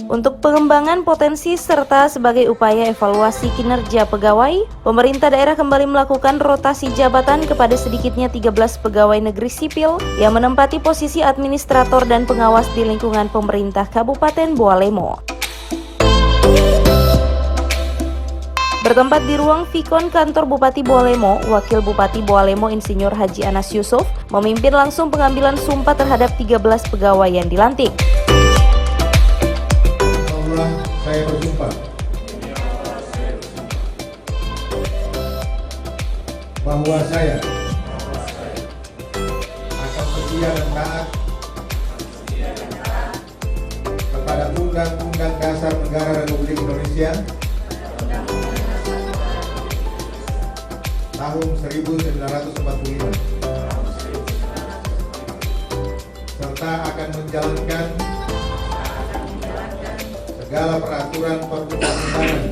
Untuk pengembangan potensi serta sebagai upaya evaluasi kinerja pegawai, pemerintah daerah kembali melakukan rotasi jabatan kepada sedikitnya 13 pegawai negeri sipil yang menempati posisi administrator dan pengawas di lingkungan pemerintah Kabupaten Bualemo. Bertempat di ruang Vikon kantor Bupati Bualemo, Wakil Bupati Bualemo Insinyur Haji Anas Yusuf memimpin langsung pengambilan sumpah terhadap 13 pegawai yang dilantik. Saya bersumpah bahwa saya akan setia dan taat kepada Undang-Undang Dasar Negara Republik Indonesia tahun 1945 serta akan menjalankan segala peraturan perundang-undangan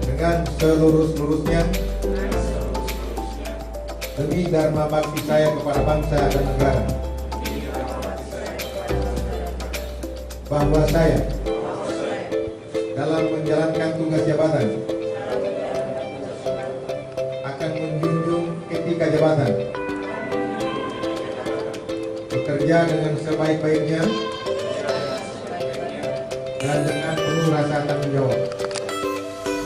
dengan seluruh-seluruhnya demi dharma bakti saya kepada bangsa dan negara, bahwa saya dalam menjalankan tugas jabatan akan menjunjung etika jabatan, bekerja dengan sebaik-baiknya dan dengan penuh rasa tanggung jawab.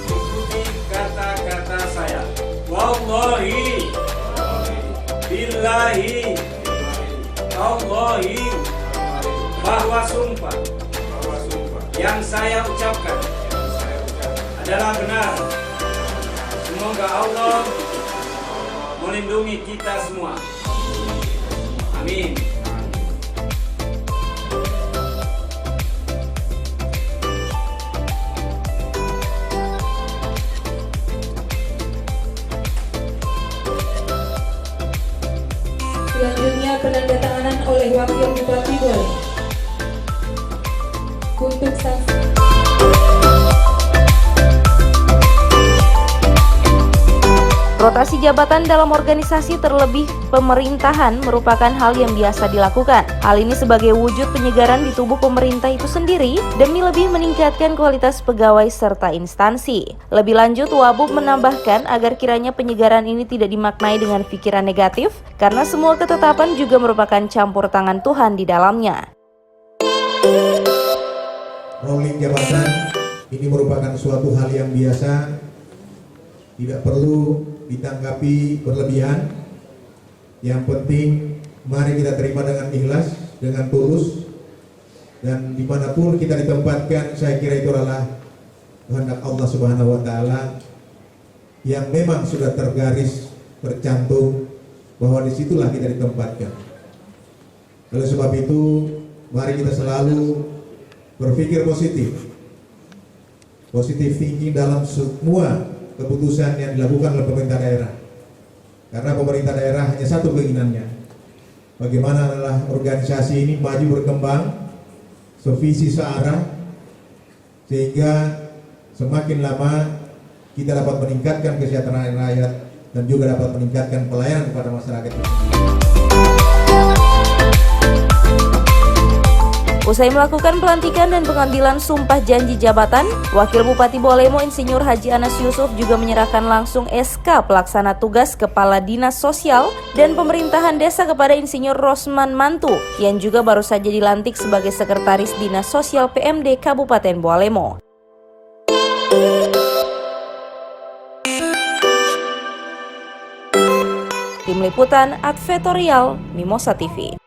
Ikuti kata-kata saya. Wallahi, billahi, Allahi, bahwa sumpah yang saya ucapkan adalah benar. Semoga Allah melindungi kita semua. Amin. Selanjutnya penandatanganan oleh Wakil Bupati Bualemo. Untuk saksi. Rotasi jabatan dalam organisasi terlebih pemerintahan merupakan hal yang biasa dilakukan. Hal ini sebagai wujud penyegaran di tubuh pemerintah itu sendiri demi lebih meningkatkan kualitas pegawai serta instansi. Lebih lanjut, Wabub menambahkan agar kiranya penyegaran ini tidak dimaknai dengan pikiran negatif karena semua ketetapan juga merupakan campur tangan Tuhan di dalamnya. Rolling jabatan ini merupakan suatu hal yang biasa, tidak perlu ditanggapi berlebihan. Yang penting mari kita terima dengan ikhlas, dengan tulus, dan dimanapun kita ditempatkan, saya kira itu adalah kehendak Allah Subhanahu wa Ta'ala yang memang sudah tergaris tercantum bahwa disitulah kita ditempatkan. Oleh sebab itu, mari kita selalu berpikir positif thinking dalam semua keputusan yang dilakukan oleh pemerintah daerah. Karena pemerintah daerah hanya satu keinginannya, bagaimana adalah organisasi ini maju berkembang, sevisi searah, sehingga semakin lama kita dapat meningkatkan kesejahteraan rakyat dan juga dapat meningkatkan pelayanan kepada masyarakat. Usai melakukan pelantikan dan pengambilan sumpah janji jabatan, Wakil Bupati Bualemo Insinyur Haji Anas Yusuf juga menyerahkan langsung SK Pelaksana Tugas Kepala Dinas Sosial dan Pemerintahan Desa kepada Insinyur Rosman Mantu yang juga baru saja dilantik sebagai Sekretaris Dinas Sosial PMD Kabupaten Bualemo. Tim Liputan Advertorial Mimosa TV.